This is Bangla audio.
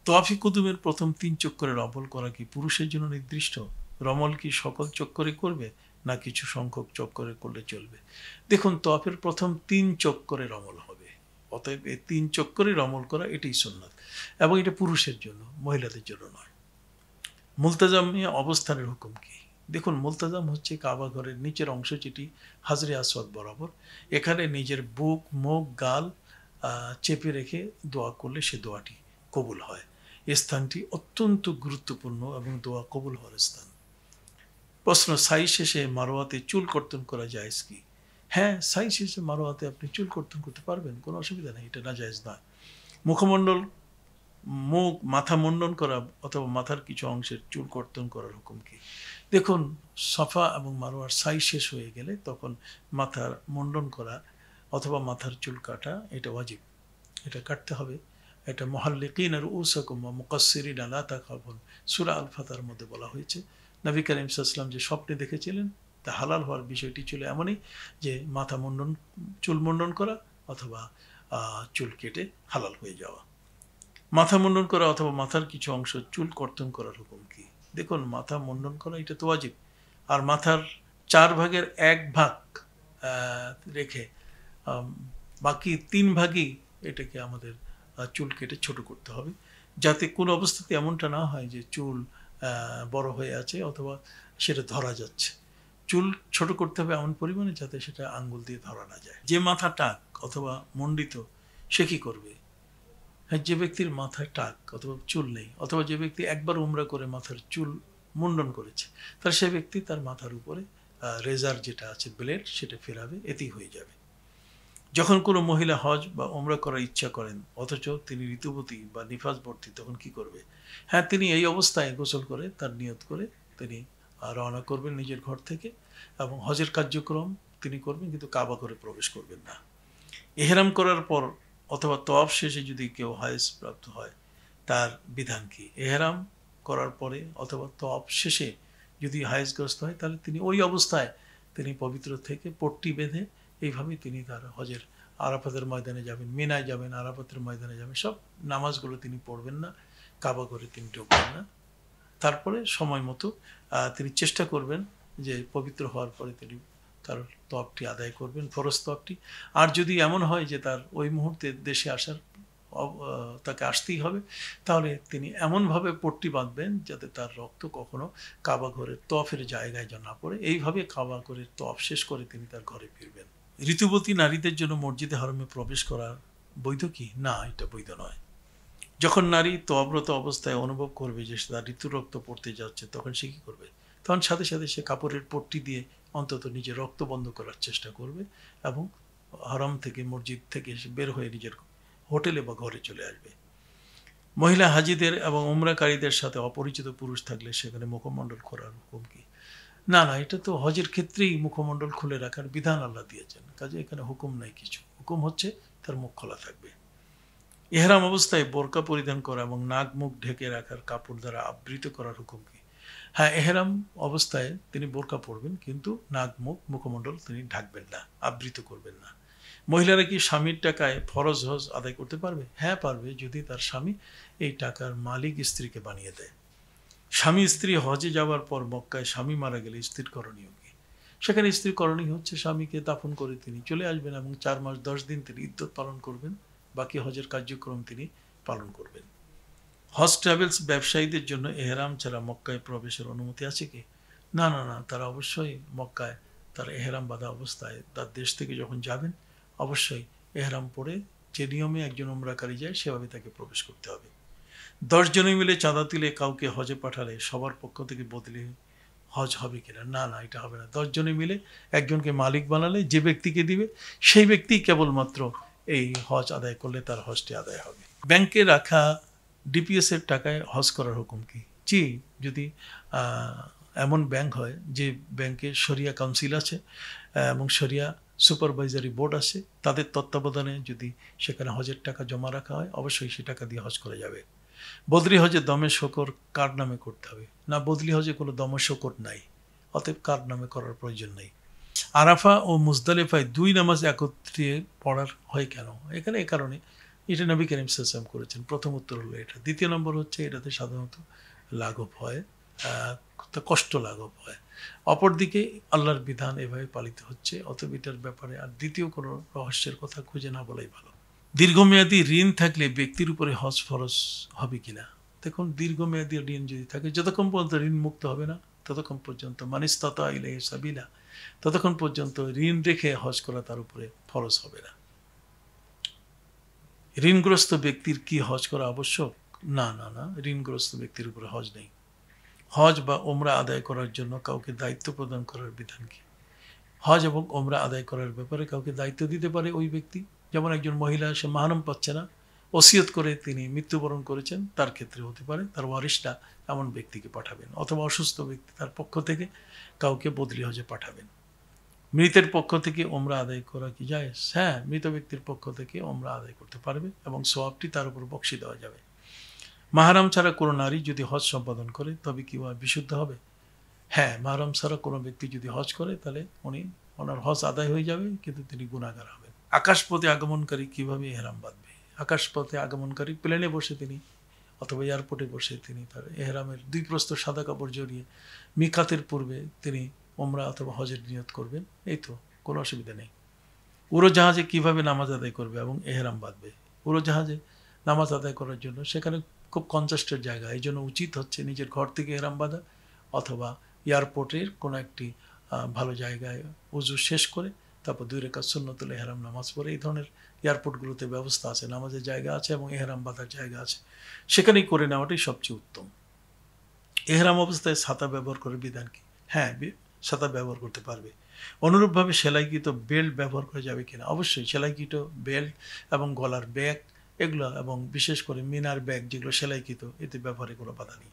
তওয়াফে কুদুমের প্রথম 3 চক্করের রমল করা কি পুরুষের জন্য নির্দিষ্ট? রমল কি সকল চক্করে করবে না কিছু সংখ্যক চক্করে করলে চলবে? দেখুন, তওয়াফের প্রথম 3 চক্করে রমল হবে। অতএব এই 3 চক্করে রমল করা এটাই সুন্নাত, এবং এটা পুরুষের জন্য, মহিলাদের জন্য নয়। মুলতাজামে অবস্থানের হুকুম কি? দেখুন, মুলতাজাম হচ্ছে কাবা ঘরের নিচের অংশ, যেটি হাজরে আসওয়াদ বরাবর। এখানে নিজের বুক, মুখ, গাল চেপে রেখে দোয়া করলে সে দোয়াটি কবুল হয়। এই স্থানটি অত্যন্ত গুরুত্বপূর্ণ এবং দোয়া কবুল হওয়ার স্থান। প্রশ্ন, সাই শেষে মারোয়াতে চুল কর্তন করা জায়েজ কি? হ্যাঁ, সাই শেষে মারোয়াতে আপনি চুল কর্তন করতে পারবেন, কোনো অসুবিধা নেই, এটা না জায়েজ নয়। মুখমণ্ডল, মুখ, মাথা মুন্ডন করা অথবা মাথার কিছু অংশের চুল কর্তন করার হুকুম কি? দেখুন, সাফা এবং মারোয়ার সাই শেষ হয়ে গেলে তখন মাথার মুন্ডন করা অথবা মাথার চুল কাটা এটা ওয়াজিব, এটা কাটতে হবে। এটা মুহাল্লিকিনা রুউসাকুম ওয়া মুকাসসিরিনা লা তাখাফুন, সূরা আল ফাতহার মধ্যে বলা হয়েছে। নবী করিম সাল্লাল্লাহু আলাইহি ওয়াসাল্লাম যে স্বপ্নে দেখেছিলেন, তা হালাল হওয়ার বিষয়টি ছিল এমনই যে মাথা মুন্ডন, চুল মুন্ডন করা অথবা চুল কেটে হালাল হয়ে যাওয়া। মাথা মুন্ডন করা অথবা মাথার কিছু অংশ চুল কর্তন করার হুকুম কি? দেখুন, মাথা মুন্ডন করা এটা তো ওয়াজিব, আর মাথার 4 ভাগের 1 ভাগ রেখে বাকি 3 ভাগই এটাকে আমাদের চুল কেটে ছোট করতে হবে, যাতে কোনো অবস্থাতে এমনটা না হয় যে চুল বড় হয়ে আছে অথবা সেটা ধরা যাচ্ছে। চুল ছোট করতে হবে এমন পরিমাণে যাতে সেটা আঙ্গুল দিয়ে ধরা না যায়। যে মাথা টাক অথবা মণ্ডিত, সে কি করবে? হ্যাঁ, যে ব্যক্তির মাথায় টাক অথবা চুল নেই, অথবা যে ব্যক্তি একবার উমরা করে মাথার চুল মুন্ডন করেছে, তার সে ব্যক্তি তার মাথার উপরে রেজার যেটা আছে, ব্লেড, সেটা ফেরাবে, এতেই হয়ে যাবে। যখন কোনো মহিলা হজ বা উমরা করার ইচ্ছা করেন অথচ তিনি ঋতুবতী বা নিফাসবর্তী, তখন কি করবে? হ্যাঁ, তিনি এই অবস্থায় গোসল করে তার নিয়ত করে তিনি রওনা করবেন নিজের ঘর থেকে, এবং হজের কার্যক্রম তিনি করবেন, কিন্তু কাবা করে প্রবেশ করবেন না। ইহরাম করার পর অথবা তওয়াফ শেষে যদি কেউ হায়েজ প্রাপ্ত হয়, তার বিধান কি? ইহরাম করার পরে অথবা তওয়াফ শেষে যদি হায়েজগ্রস্ত হয়, তাহলে তিনি ওই অবস্থায় তিনি পবিত্র থেকে পট্টি বেঁধে এইভাবেই তিনি তার হজের আরাফাতের ময়দানে যাবেন, মিনায় যাবেন, আরাফাতের ময়দানে যাবেন, সব নামাজগুলো তিনি পড়বেন না, কাবা করে তিনি ঢুকবেন না। তারপরে সময় মতো তিনি চেষ্টা করবেন যে পবিত্র হওয়ার পরে তিনি তার তওয়াফটি আদায় করবেন, ফরজ তওয়াফটি। আর যদি এমন হয় যে তার ওই মুহূর্তে দেশে আসার তাকে আসতেই হবে, তাহলে তিনি এমনভাবে পট্টি বাঁধবেন যাতে তার রক্ত কখনো কাবা ঘরের তওয়াফের জায়গায় যেন না পড়ে। এইভাবে কাবা ঘরের তওয়াফ শেষ করে তিনি তার ঘরে ফিরবেন। ঋতুবতী নারীদের জন্য মসজিদে হারামে প্রবেশ করা বৈধ কি? না, এটা বৈধ নয়। যখন নারী তওয়াবরত অবস্থায় অনুভব করবে যে তার ঋতু রক্ত পড়তে যাচ্ছে, তখন সে কী করবে? তখন সাথে সাথে সে কাপড়ের পট্টি দিয়ে অন্তত নিজের রক্ত বন্ধ করার চেষ্টা করবে এবং হারাম থেকে, মসজিদ থেকে বের হয়ে নিজের হোটেলে বা ঘরে চলে আসবে। মহিলা হাজিদের এবং উমরাকারীদের সাথে অপরিচিত পুরুষ থাকলে সেখানে মুখমণ্ডল খোলার হুকুম কি? না, এটা তো হজের ক্ষেত্রেই মুখমণ্ডল খুলে রাখার বিধান আল্লাহ দিয়েছেন, কাজে এখানে হুকুম নাই কিছু। হুকুম হচ্ছে তার মুখ খোলা থাকবে। ইহরাম অবস্থায় বোরকা পরিধান করা এবং নাক মুখ ঢেকে রাখার কাপড় দ্বারা আবৃত করার হুকুম কি? হ্যাঁ, ইহরাম অবস্থায় তিনি বোরকা পরবেন, কিন্তু নাক মুখ, মুখমণ্ডল তিনি ঢাকবেন না, আবৃত করবেন না। মহিলারা কি স্বামীর টাকায় ফরজ হজ আদায় করতে পারবে? হ্যাঁ, পারবে, যদি তার স্বামী এই টাকার মালিক স্ত্রীকে বানিয়ে দেয়। স্বামী স্ত্রী হজে যাওয়ার পর মক্কায় স্বামী মারা গেলে স্ত্রীর করণীয় কি? সেখানে স্ত্রীর করণীয় হচ্ছে স্বামীকে দাফন করে তিনি চলে আসবেন এবং 4 মাস 10 দিন তিনি ইদ্যত পালন করবেন, বাকি হজের কার্যক্রম তিনি পালন করবেন। হজ ট্রাভেলস ব্যবসায়ীদের জন্য এহরাম ছাড়া মক্কায় প্রবেশের অনুমতি আছে কি? না, তারা অবশ্যই মক্কায় তার এহরাম বাঁধা অবস্থায় তার দেশ থেকে যখন যাবেন, অবশ্যই এহরাম পরে যে নিয়মে একজন উমরাকারী যায় সেভাবে তাকে প্রবেশ করতে হবে। 10 জনে মিলে চাঁদা তুলে কাউকে হজে পাঠালে সবার পক্ষ থেকে বদলে হজ হবে কিনা? না, এটা হবে না। 10 জনে মিলে একজনকে মালিক বানালে যে ব্যক্তিকে দিবে সেই ব্যক্তি কেবলমাত্র এই হজ আদায় করলে তার হজটি আদায় হবে। ব্যাংকে রাখা ডিপিএস এর টাকায় হজ করার হুকুম কি? জি, যদি এমন ব্যাংক হয় যে ব্যাংকে শরিয়া কাউন্সিল আছে এবং শরিয়া সুপারভাইজারি বোর্ড আছে, তাদের তত্ত্বাবধানে যদি সেখানে হজের টাকা জমা রাখা হয়, অবশ্যই সে টাকা দিয়ে হজ করা যাবে। বদলি হজে দমে শকর কার নামে করতে হবে? না, বদলি হজে কোনো দমে শকর নাই, অতএব কার নামে করার প্রয়োজন নেই। আরাফা ও মুজদালিফায় 2 নামাজ একত্রে পড়ার হয় কেন? এখানে এ কারণে এটা নবী করিম সাল্লাল্লাহু আলাইহি ওয়াসাল্লাম করেছেন। প্রথম উত্তর হলো এটা। দ্বিতীয় নম্বর হচ্ছে এটাতে সাধারণত লাঘব হয়, কষ্ট লাঘব হয়। অপরদিকে আল্লাহর বিধান এভাবে পালিত হচ্ছে, অতএব এটার ব্যাপারে আর দ্বিতীয় কোনো রহস্যের কথা খুঁজে না বলাই ভালো। দীর্ঘমেয়াদী ঋণ থাকলে ব্যক্তির উপরে হজ ফরজ হবে কিনা? দেখুন, দীর্ঘমেয়াদী ঋণ যদি থাকে, যতক্ষণ পর্যন্ত ঋণ মুক্ত হবে না ততক্ষণ পর্যন্ত মানিস্তাতা ইলাইহি সাবিলা, ততক্ষণ পর্যন্ত ঋণ রেখে হজ করা তার উপরে ফরজ হবে না। ঋণগ্রস্ত ব্যক্তির কি হজ করা আবশ্যক? না না না, ঋণগ্রস্ত ব্যক্তির উপরে হজ নেই। হজ বা ওমরা আদায় করার জন্য কাউকে দায়িত্ব প্রদান করার বিধান কি? হজ এবং ওমরা আদায় করার ব্যাপারে কাউকে দায়িত্ব দিতে পারে ওই ব্যক্তি। যেমন একজন মহিলা, সে মাহরম পাচ্ছে না, ওসিয়ত করে তিনি মৃত্যুবরণ করেছেন, তার ক্ষেত্রে হতে পারে তার ওয়ারিশরা এমন ব্যক্তিকে পাঠাবেন, অথবা অসুস্থ ব্যক্তি তার পক্ষ থেকে কাউকে বদলি হজে পাঠাবেন। মৃতের পক্ষ থেকে ওমরা আদায় করা কি যায়? হ্যাঁ, মৃত ব্যক্তির পক্ষ থেকে ওমরা আদায় করতে পারবে এবং সওয়াবটি তার উপর বকশি দেওয়া যাবে। মাহরাম ছাড়া কোনো নারী যদি হজ সম্পাদন করে তবে কি বিশুদ্ধ হবে? হ্যাঁ, মাহরাম ছাড়া কোনো ব্যক্তি যদি হজ করে তাহলে ওনার হজ আদায় হয়ে যাবে, কিন্তু তিনি গুনাহগার হবেন। আকাশপথে আগমনকারী কিভাবে এহরাম বাঁধবে? আকাশপথে আগমনকারী প্লেনে বসে তিনি অথবা এয়ারপোর্টে বসে তিনি তার এহরামের 2 প্রস্থ সাদা কাপড় জড়িয়ে মিকাতের পূর্বে তিনি ওমরা অথবা হজের নিয়ত করবেন, এই তো, কোনো অসুবিধা নেই। উড়োজাহাজে কিভাবে নামাজ আদায় করবে এবং এহরাম বাঁধবে? উড়োজাহাজে নামাজ আদায় করার জন্য সেখানে খুব কনজাস্টেড জায়গা, এই জন্য উচিত হচ্ছে নিজের ঘর থেকে এহরাম বাঁধা, অথবা এয়ারপোর্টের কোনো একটি ভালো জায়গায় উজু শেষ করে তারপর 2 রাকাত সুন্নতুল এহরাম নামাজ পড়ে। এই ধরনের এয়ারপোর্টগুলোতে ব্যবস্থা আছে, নামাজের জায়গা আছে এবং এহরাম বাঁধার জায়গা আছে, সেখানেই করে নেওয়াটাই সবচেয়ে উত্তম। এহরাম অবস্থায় ছাতা ব্যবহার করার বিধান কি? হ্যাঁ, ছাতা ব্যবহার করতে পারবে। অনুরূপভাবে সেলাইকৃত বেল্ট ব্যবহার করা যাবে কিনা? অবশ্যই, সেলাইকৃত বেল্ট এবং গলার ব্যাগ এগুলো, এবং বিশেষ করে মিনার ব্যাগ যেগুলো সেলাইকৃত, এতে ব্যবহারে কোনো বাধা নেই।